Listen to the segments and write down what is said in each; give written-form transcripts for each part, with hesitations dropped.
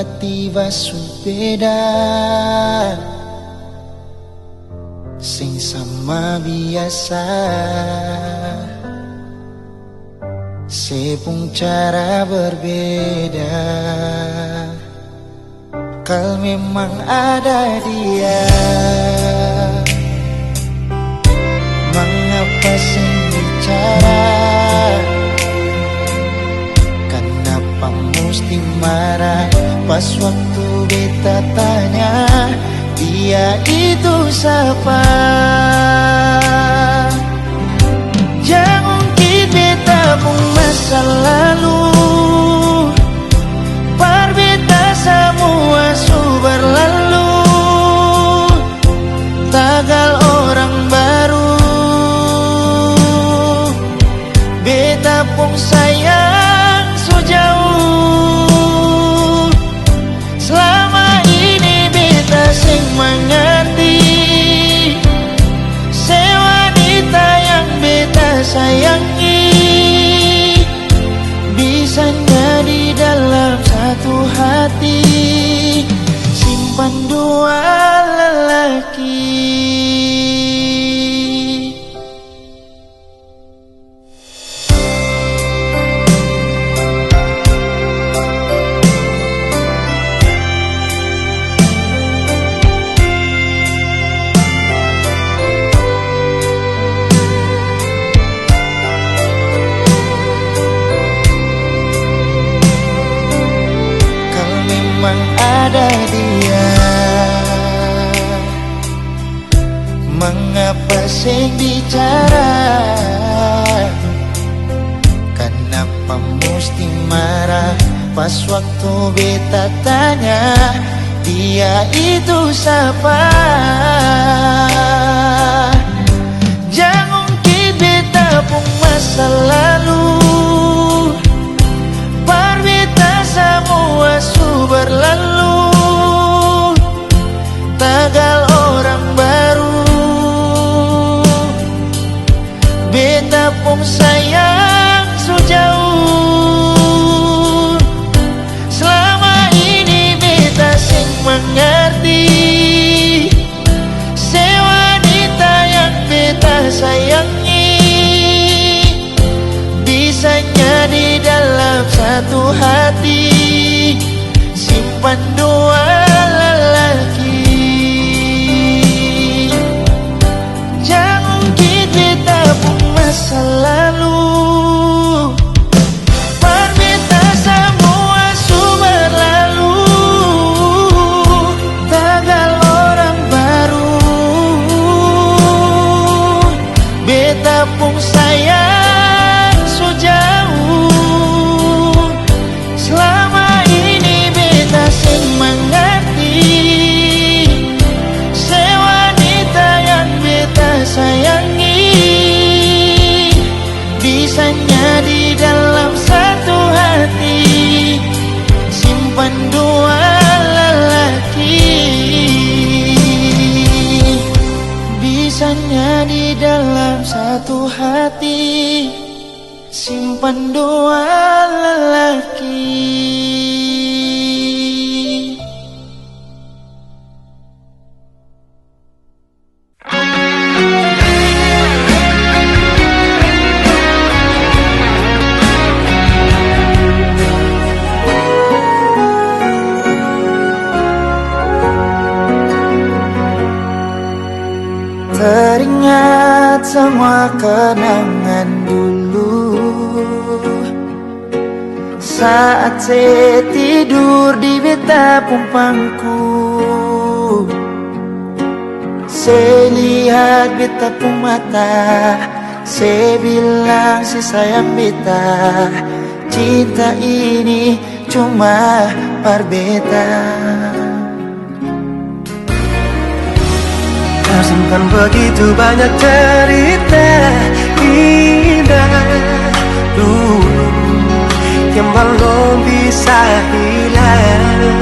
tiba-tiba beda, sing sama biasa, sepung cara berbeda. Kal memang ada dia, mengapa sing bicara? Kenapa mesti marah pas waktu beta tanya dia itu siapa? Jangan mungkin beta pun masa lalu, par beta semua su berlalu, tagal orang baru. Beta pun sayang so jauh, selama ini beta sing mengerti se wanita yang beta sayangi bisanya di dalam satu hati simpan dua lelaki. Memang ada dia, mengapa sing bicara? Kenapa mesti marah pas waktu beta tanya dia itu siapa? Jangan mungkin beta pun masa lalu, par beta semua su berlalu, tagal orang baru. Beta pun sayang so jauh, selama ini beta sing mengerti se wanita yang beta sayangi bisanya di dalam satu hati simpan dua lelaki. Jangan mungkin beta pun masa lalu, par beta semua su berlalu, tagal orang baru. Beta pun sayang so jauh, selama ini beta sing mengerti se wanita yang beta sayangi bisanya di dalam satu hati simpan dua lelaki. Bisanya di dalam satu hati simpan dua lelaki. Teringat semua kenangan dulu, saat saya tidur di beta pumpangku, saya lihat beta pun mata, saya bilang si sayang beta, cinta ini cuma par beta. Tersimpan begitu banyak cerita indah dulu yang belum bisa hilang.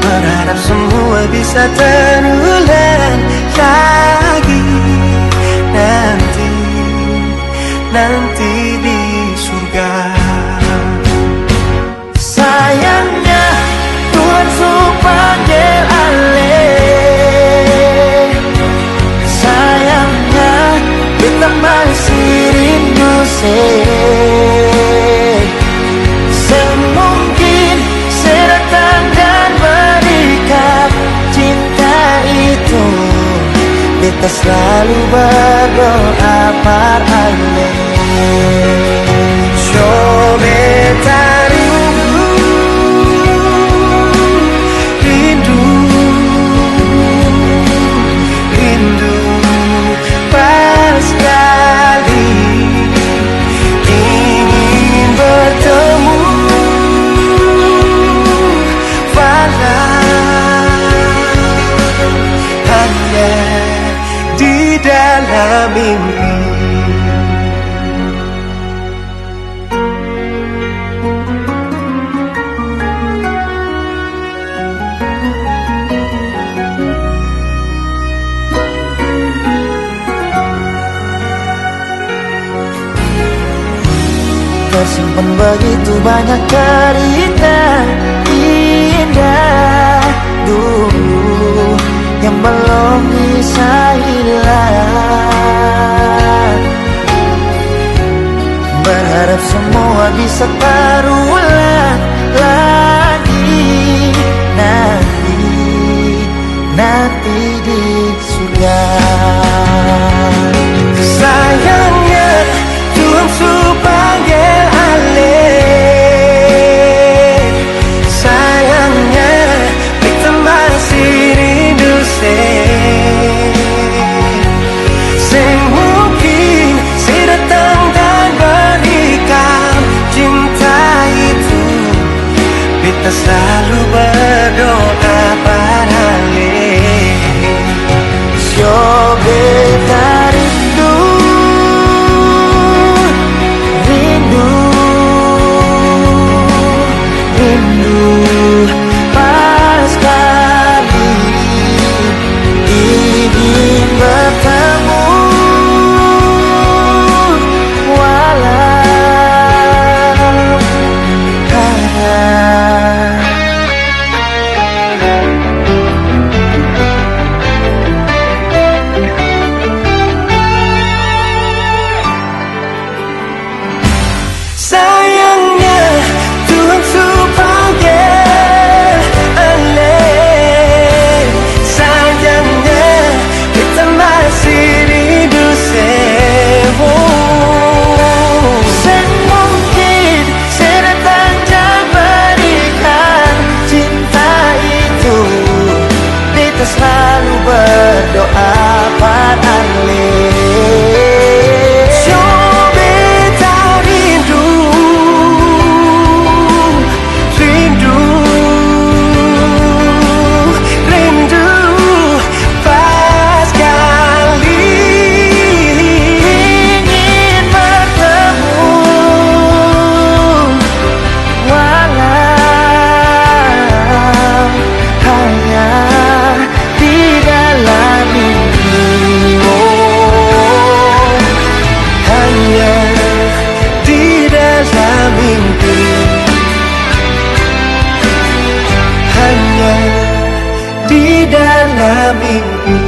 Berharap semua bisa terulang lagi nanti di surga. Kita selalu berdoa par ale. Coba rindu, rindu, rindu pas kali ingin bertemu, walau hanya di dalam mimpi. Tersimpan begitu banyak cerita indah dulu yang belum bisa hilang. Berharap semua bisa terulang lagi nanti di surga. Sayangnya Tuhan panggil ale. Sayangnya kita masih rindu sing mungkin si datang dan berikan cinta itu. Kita selalu berdoa pada ale. Coba rindu, rindu, rindu pas kali ingin bertemu, walau hanya sayangnya Tuhan panggil ale. Sayangnya kita masih rindu mungkin sedatang dan berikan cinta itu. Kita selalu berdoa pada ale. di dalam mimpi.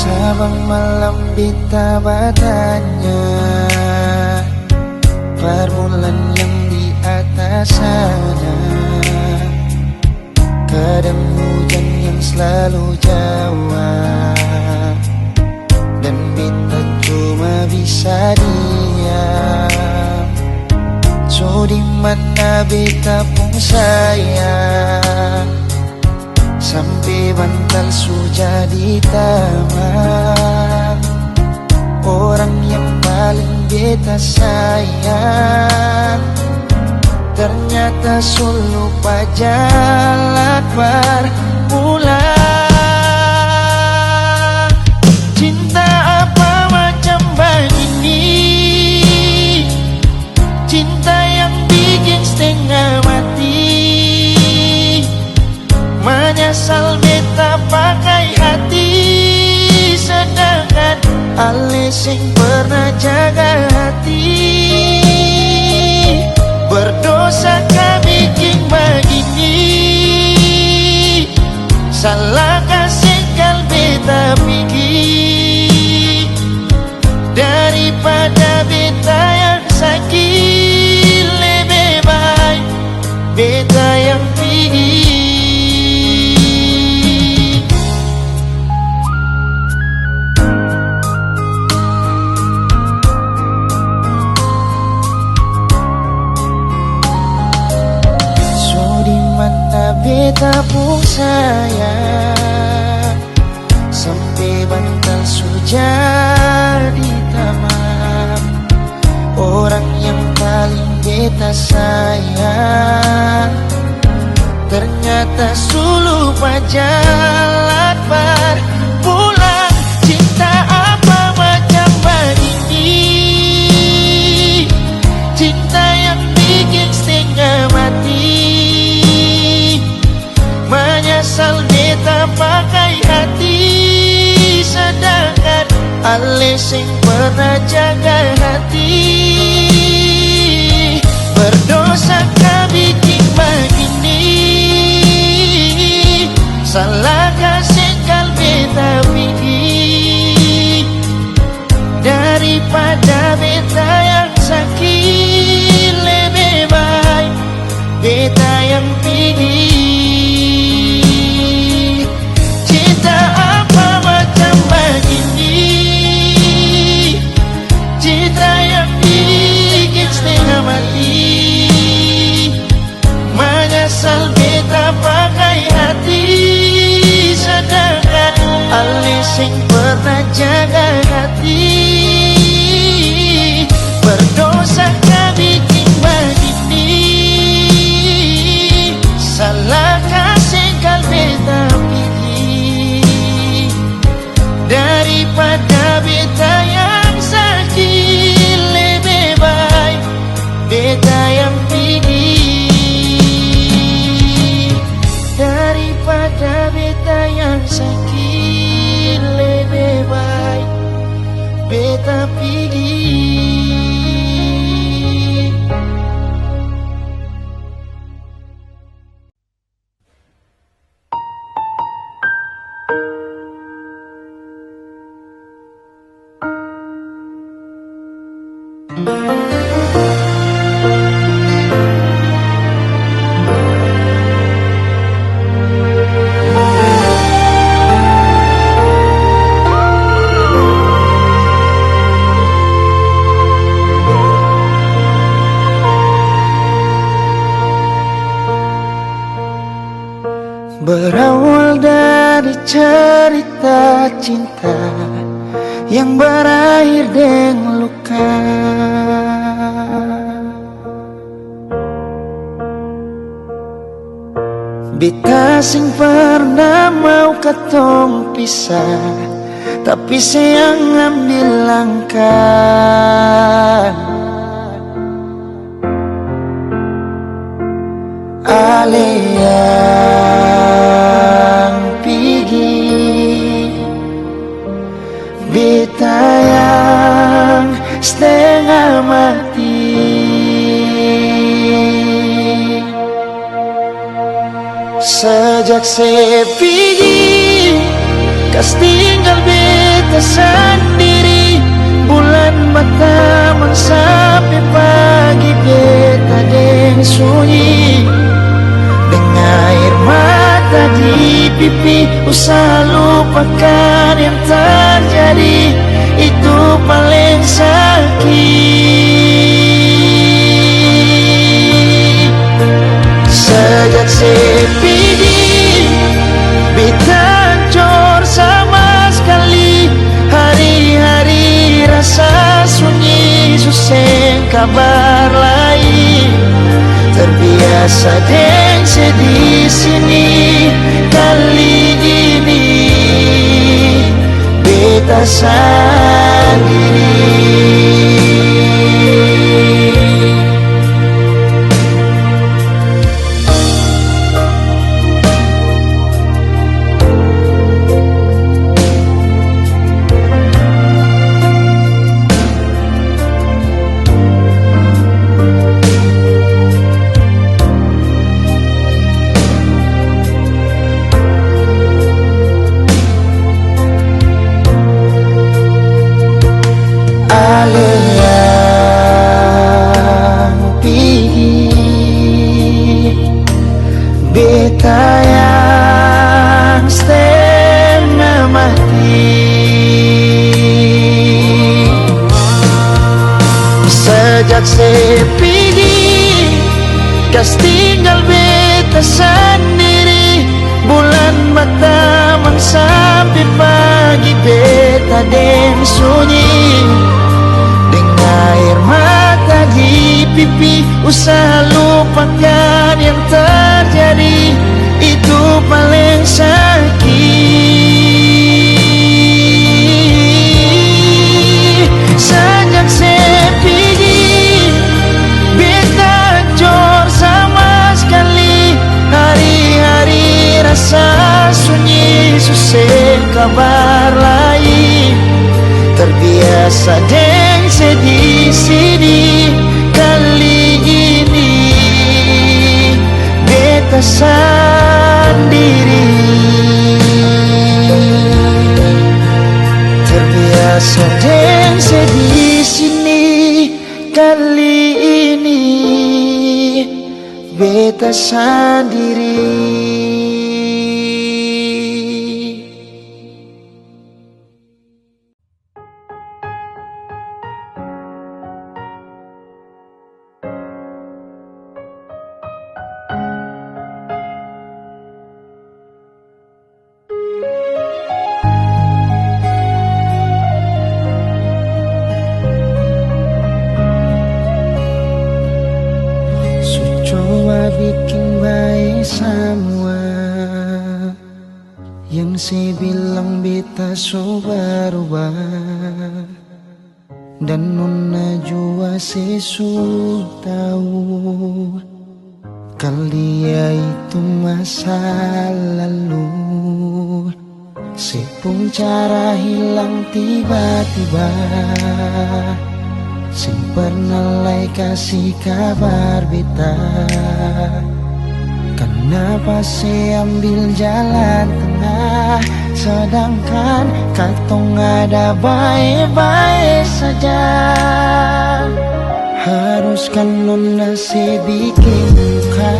Sabang malam bita batanya, permulaan yang di atas sana, kadang hujan yang selalu jawab, dan bita cuma bisa diam. So di mana bita pun sayang, sampai bantal sudah di taman. Orang yang paling beta sayang ternyata sulu pajalan bermula. Cinta apa macam begini, cinta yang bikin setengah mati. Menyesal beta pakai hati, sedangkan ale sing pernah jadi. beta yang sakit, lebih baik beta yang pergi. So di mana beta pun sayang, sampai bantal sudah di tamam. Orang yang paling beta sayang ternyata lupa jalan pulang. Cinta apa macam begini, cinta yang bikin setengah mati. Menyesal beta pakai hati, sedangkan ale sing pernah jaga hati. Berdosa kah bikin begini, salah kasih kal beta pergi. Daripada beta yang sakit, lebih baik beta yang pergi. Cinta apa macam begini, cinta yang bikin setengah mati. Menyesal beta pakai hati, sedangkan ale sing pernah jaga hati. Berdosa kah bikin begini, salah kasih kal beta pergi. Daripada beta yang sakit, lebih baik beta yang pergi. Daripada beta yang sakit, lebih baik beta pergi. Berawal dari cerita cinta yang berakhir dengan luka. Beta sing pernah mau katong pisah, tapi sayang ambil langkah. Ale yang pergi, beta yang setengah mati. Sejak saya pergi, kas tinggal beta sendiri. Bulan berteman sampai pagi, beta deng sunyi. Dengan air mata di pipi, usaha lupakan yang terjadi. Itu paling sakit. Sejak saya pergi, beta hancur sama sekali. Hari-hari rasa sunyi, susah kabar lain. Terbiasa dengan sedih sini, kali ini beta sendiri. sepidi, kas tinggal beta sendiri. Bulan mata sampai pagi beta den sunyi. Dengan air mata di pipi, usaha lupakan yang terjadi. Itu paling sakit. Sejak sepidi, beta jor sama sekali. Hari-hari rasa sunyi, susah kabar lain. Terbiasa deng sedih sini. Kali ini beta sendiri. Terbiasa deng sedih sini. Kali ini beta sendiri. Bikin baik semua yang saya bilang beta so berubah, dan nona jua sesu tahu kalau dia itu masa lalu. Sepung cara hilang tiba-tiba, sing pernah lai kasih kabar beta. Kenapa saya ambil jalan tengah, sedangkan katong ada baik-baik saja. Haruskan nona saya bikin luka,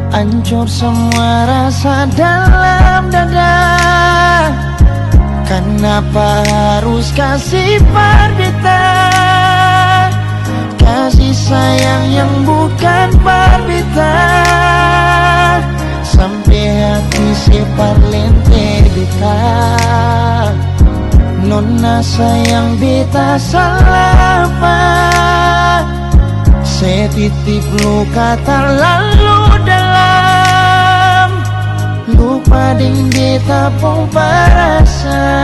hancur semua rasa dalam dada. Kenapa harus kasih parbita, kasih sayang yang bukan parbita, sampai hati separ lente beta. Nona sayang beta salah apa, saya titip luka terlalu dalam. Lupa ding beta pun perasaan.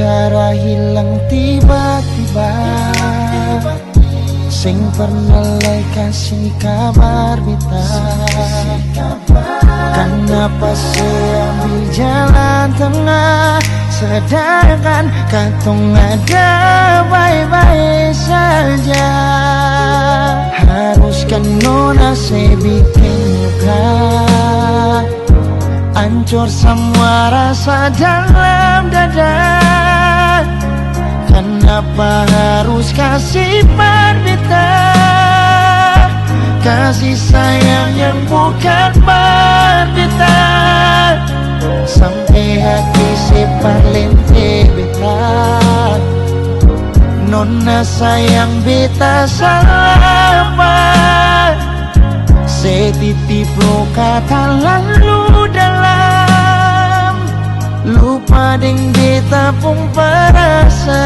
Cara hilang tiba-tiba, sing pernah lai kasih kabar beta. Kenapa saya ambil jalan tengah, sedangkan katong ada baik-baik saja. Haruskan nona saya bikin luka, hancur semua rasa dalam dada. Kenapa harus kasih parbita, kasih sayang yang bukan parbita, sampai hati separ lente beta. Nona sayang beta salah apa, saya titip luka terlalu dalam. Lupa ding beta pun perasaan.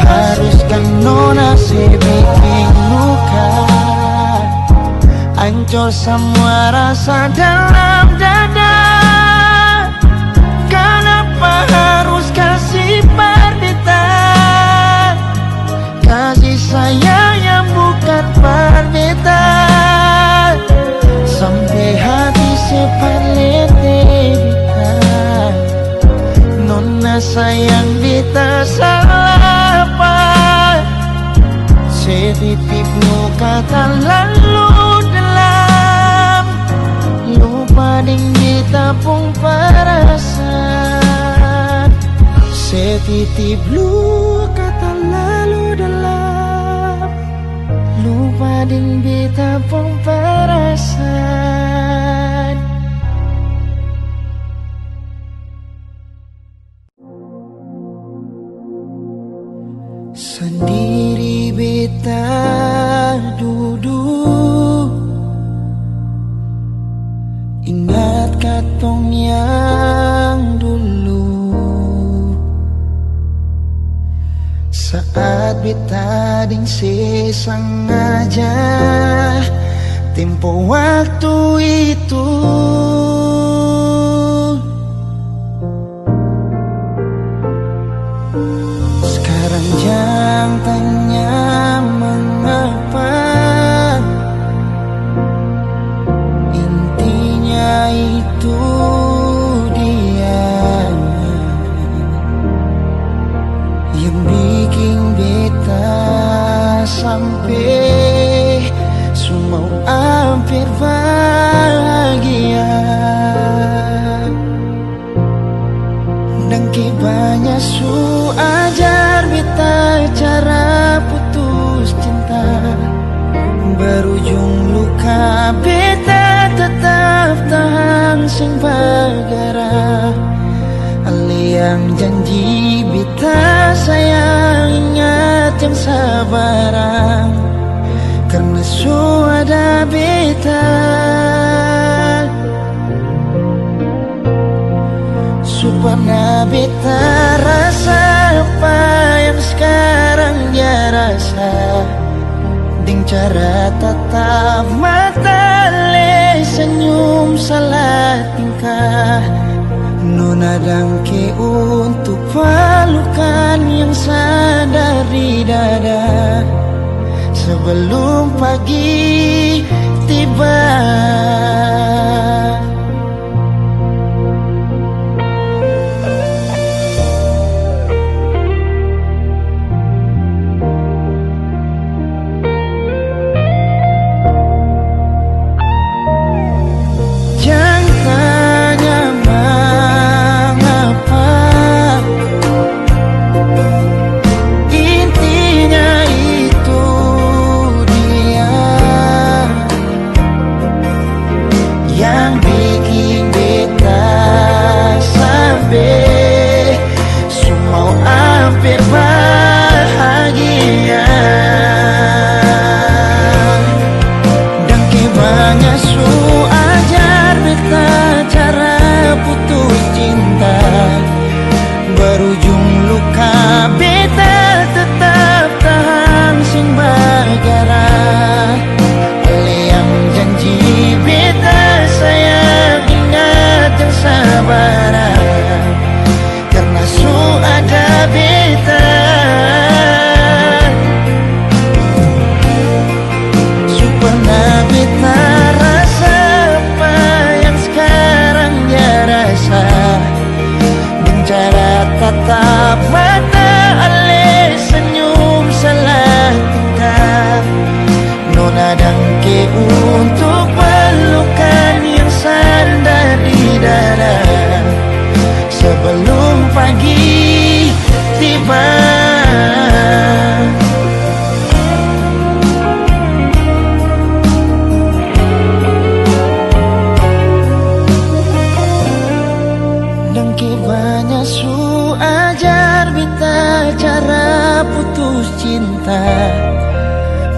Haruskan nona saya bikin luka, hancur semua rasa dalam dada. Kenapa harus kasih parbita, kasih sayang yang bukan parbita, sampai hati separ lete beta. Nona sayang beta salah apa, saya titip luka terlalu dalam. titip luka tak lalu dalam, lupa ding beta pun perasaan. Sendiri beta duduk, ingat katong yang dulu, saat beta ding sesengaja tempo waktu itu. Sekarang jangan tanya mengapa, intinya itu dia yang bikin beta sampai semua hampir bahagia. Dan banyak su ajar beta cara putus cinta, berujung luka beta tetap tahan sing bagara. Ali yang janji beta sayang, ingat yang sabarang, karena su ada beta. Supaya beta rasa apa yang sekarang dia rasa, ding cara tatap mata le senyum salah tingkah, nona dangke untuk pelukan yang sadar di dada sebelum pagi tiba. Tatap mata ale senyum salah tingkah, nona dangke untuk pelukan yang sandar di dada sebelum pagi tiba. Dangke banyak su ajar beta cara putus cinta,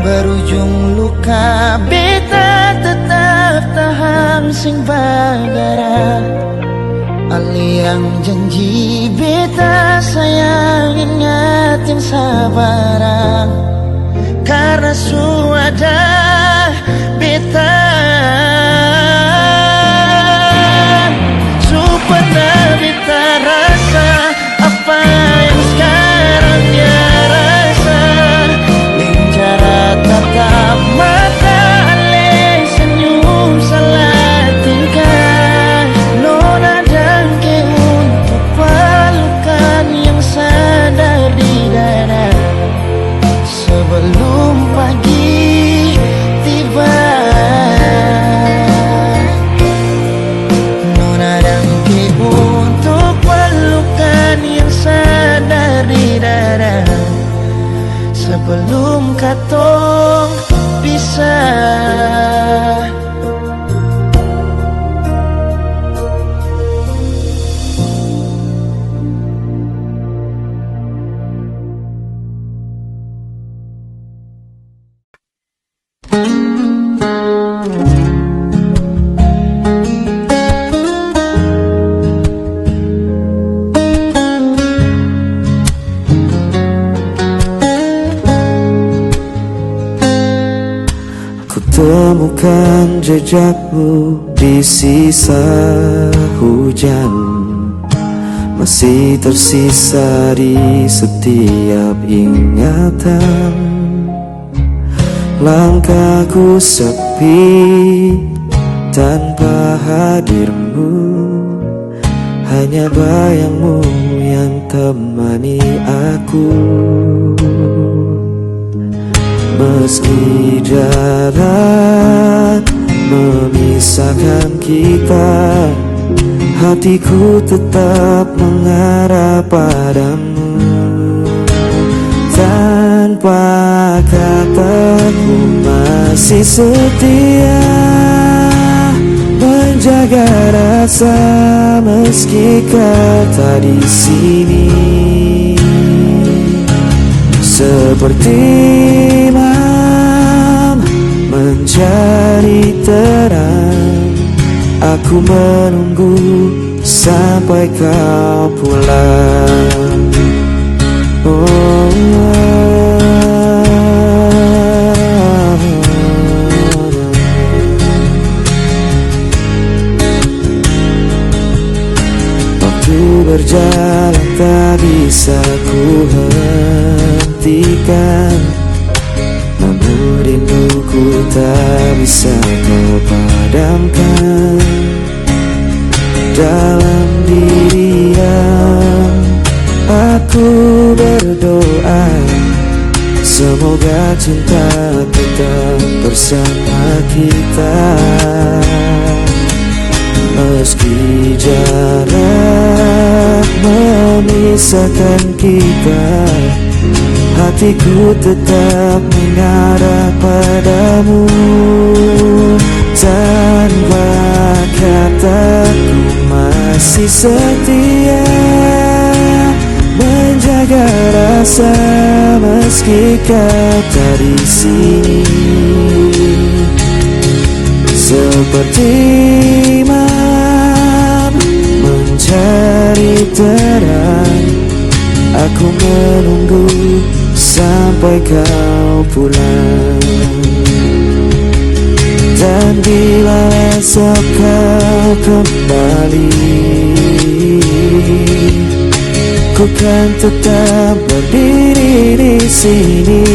berujung luka beta tetap tahan sing bagara. Ali yang janji beta sayang, ingat yang sabarang, karena su ada beta. Supaya beta rasa apa yang sekarang dia rasa, dengan cara tatap mata ale senyum salah tingkah, nona dangke untuk pelukan yang sadar di dada sebelum pagi sebelum katong pisah. Temukan jejakmu di sisa hujan, masih tersisa di setiap ingatan. Langkahku sepi tanpa hadirmu, hanya bayangmu yang temani aku. Meski jarak memisahkan kita, hatiku tetap mengarah padamu. Tanpa kataku masih setia menjaga rasa meski kau tak di sini. Seperti malam mencari terang, aku menunggu sampai kau pulang. Waktu berjalan tak bisa ku hentikan, namun rinduku tak bisa kau padamkan. Dalam diam aku berdoa, semoga cinta tetap bersama kita. Meski jarak memisahkan kita, hatiku tetap mengarah padamu. Tanpa kataku masih setia menjaga rasa meski kau tak di sini. Seperti malam mencari terang, aku menunggu sampai kau pulang. Dan bila esok kau kembali, ku kan tetap berdiri di sini.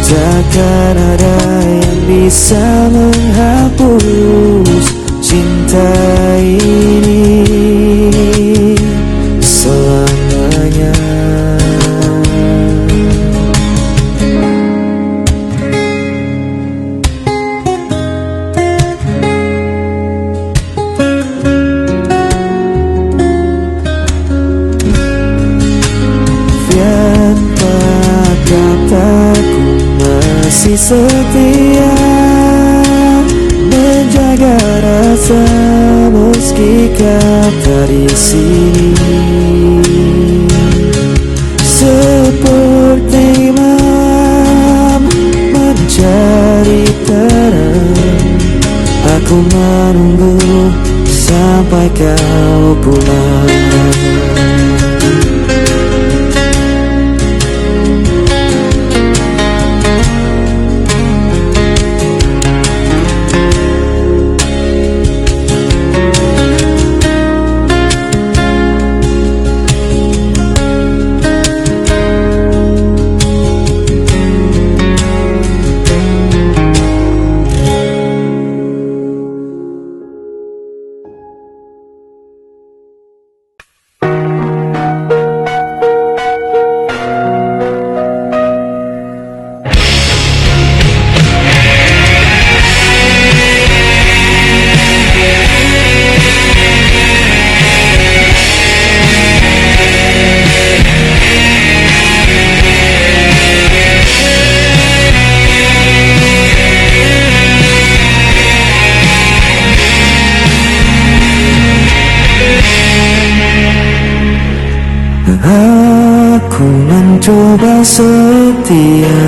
Takkan ada yang bisa menghapus cinta ini selamanya. Kataku masih setia menjaga rasa meski kau tak di sini. Seperti malam mencari terang, aku menunggu sampai kau pulang. mencoba setia,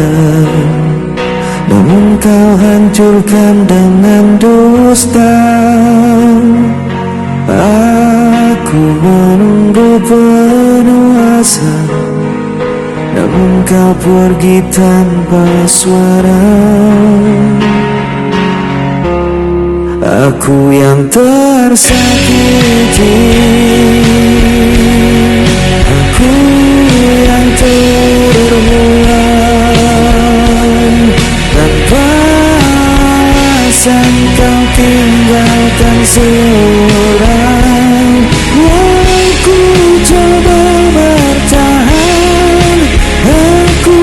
namun kau hancurkan dengan dusta. Aku menunggu penuh asa, namun kau pergi tanpa suara. Aku yang tersakiti, aku yang terbuang, tanpa alasan kau tinggalkan seorang. Aku coba bertahan, aku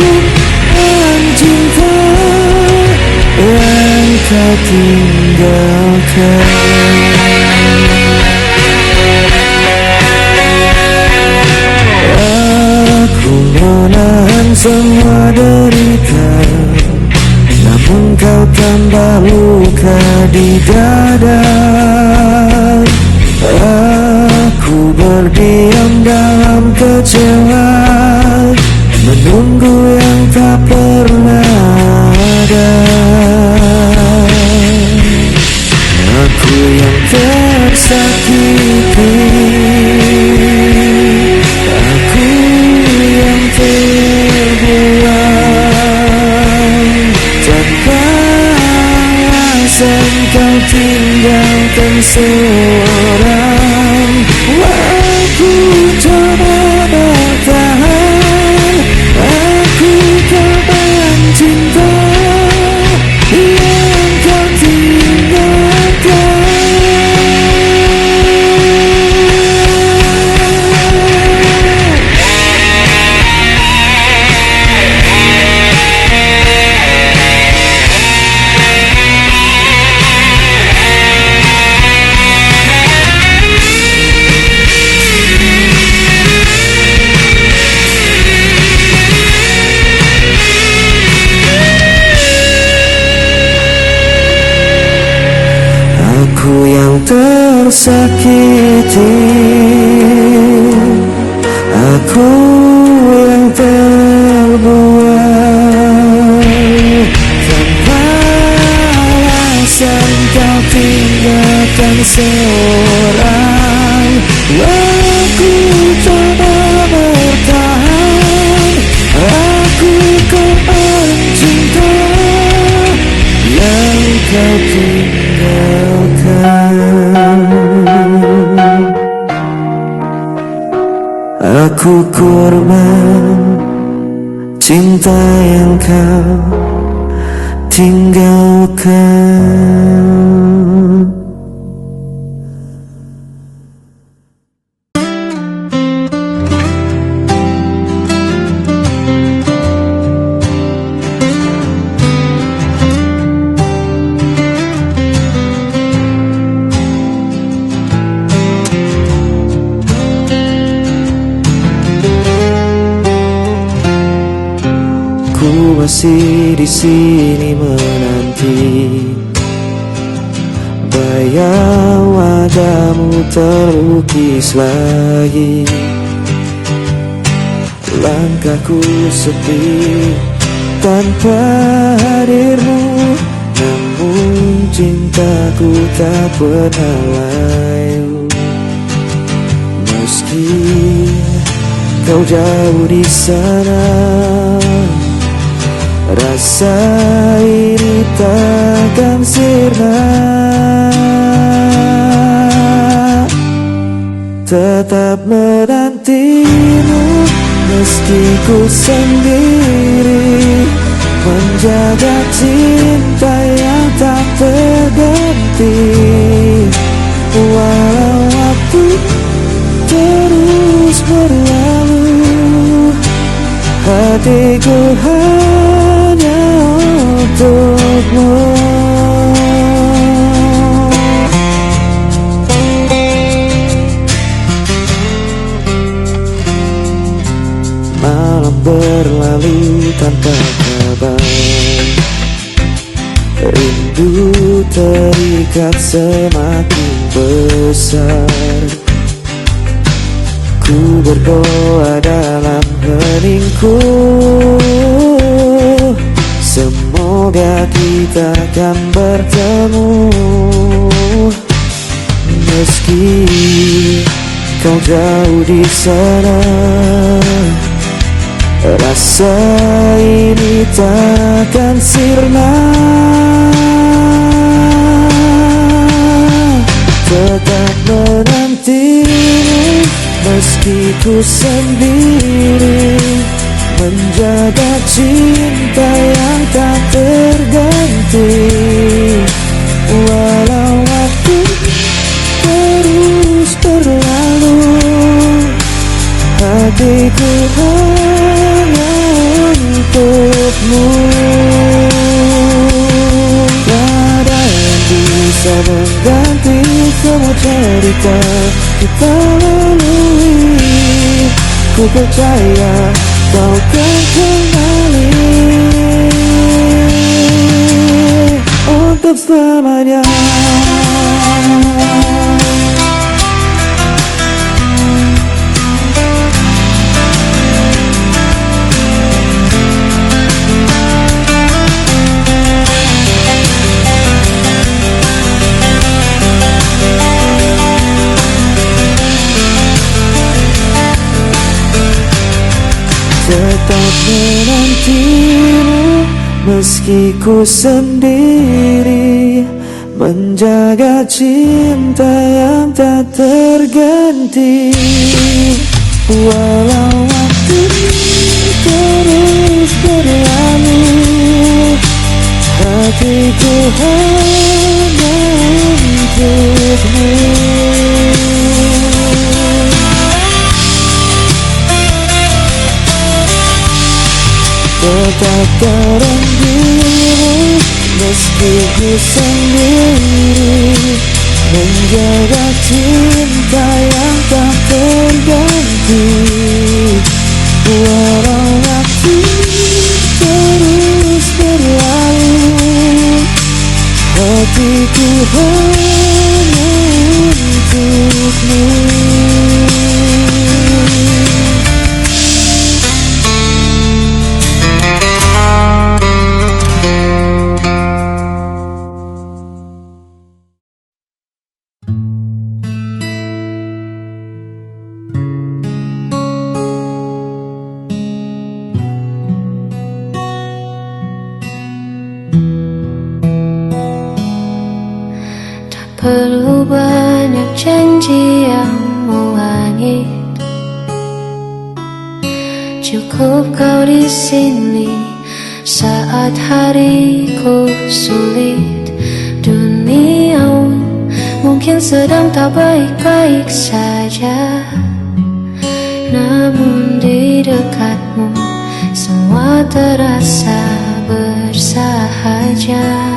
mencinta yang kau tinggalkan. Aku menahan semua derita, namun kau tambah luka di dada. Aku berdiam dalam kecewa, menunggu yang tak pernah ada. Aku yang tersakiti, aku yang terbuang, tanpa alasan kau tinggalkan seorang. Aku coba bertahan, aku coba cinta yang kau tinggalkan. Aku yang tersakiti, aku yang terbuang, tanpa alasan kau tinggalkan seorang. Aku coba bertahan, aku coba cinta yang kau tinggalkan. Aku korban cinta yang kau tinggalkan. Ku masih di sini menanti, bayang wajahmu terlukis lagi. Langkahku sepi tanpa hadirmu, namun cintaku tak pernah layu. Meski kau jauh di sana, rasa ini takkan sirna. Tetap menantimu meski ku sendiri, menjaga cinta yang tak berganti. Walau waktu terus berlalu, hatiku hanya untukmu. Malam berlalu tanpa kabar, rindu terikat semakin besar. Ku berdoa dalam heningku, semoga kita akan bertemu. Meski kau jauh di sana, rasa ini takkan sirna. Tetap menantimu meski ku sendiri, menjaga cinta yang tak terganti. Walau waktu terus berlalu, hatiku hanya untukmu. Tiada yang bisa mengganti semua cerita kita lalui. Ku percaya kau akan kembali untuk selamanya. Tetap menantimu meski ku sendiri, menjaga cinta yang tak terganti. Walau waktu terus berlalu, hatiku hanya untukmu. Tetap terenggiru meski ku sendiri, menjaga cinta yang tak terganti. Walau waktu terus berlalu, hatiku hanya untukmu. Perlu banyak janji yang melangit, cukup kau di sini saat hariku sulit. Dunia mungkin sedang tak baik-baik saja, namun di dekatmu semua terasa bersahaja.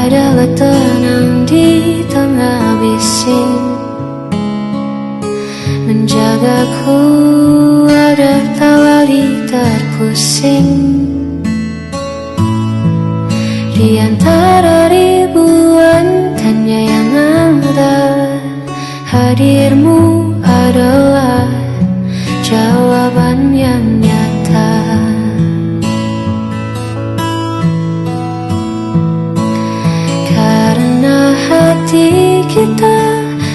Adalah tenang di tengah bising, menjagaku agar tak lari terpusing. Di antara ribuan tanya yang ada, hadirmu adalah jawaban yang nyata. Hati kita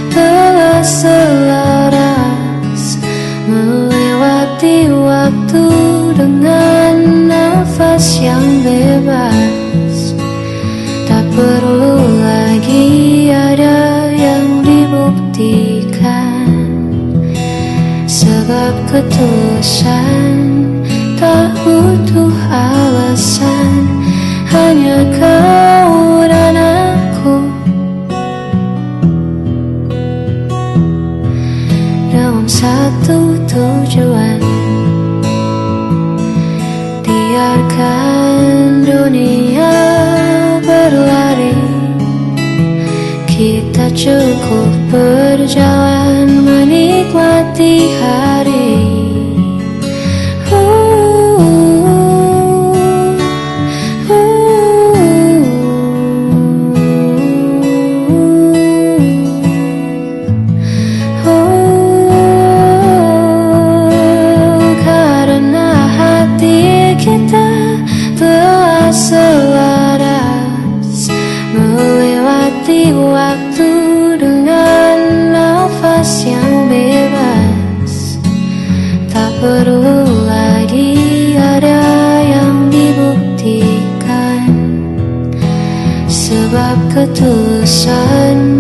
telah selaras, melewati waktu dengan nafas yang bebas. Tak perlu lagi ada yang dibuktikan, sebab ketulusan tak butuh alasan. Hanya kau dan aku dalam satu tujuan. Biarkan dunia berlari, kita cukup berjalan menikmati hari. perlu lagi ada yang dibuktikan, sebab ketulusan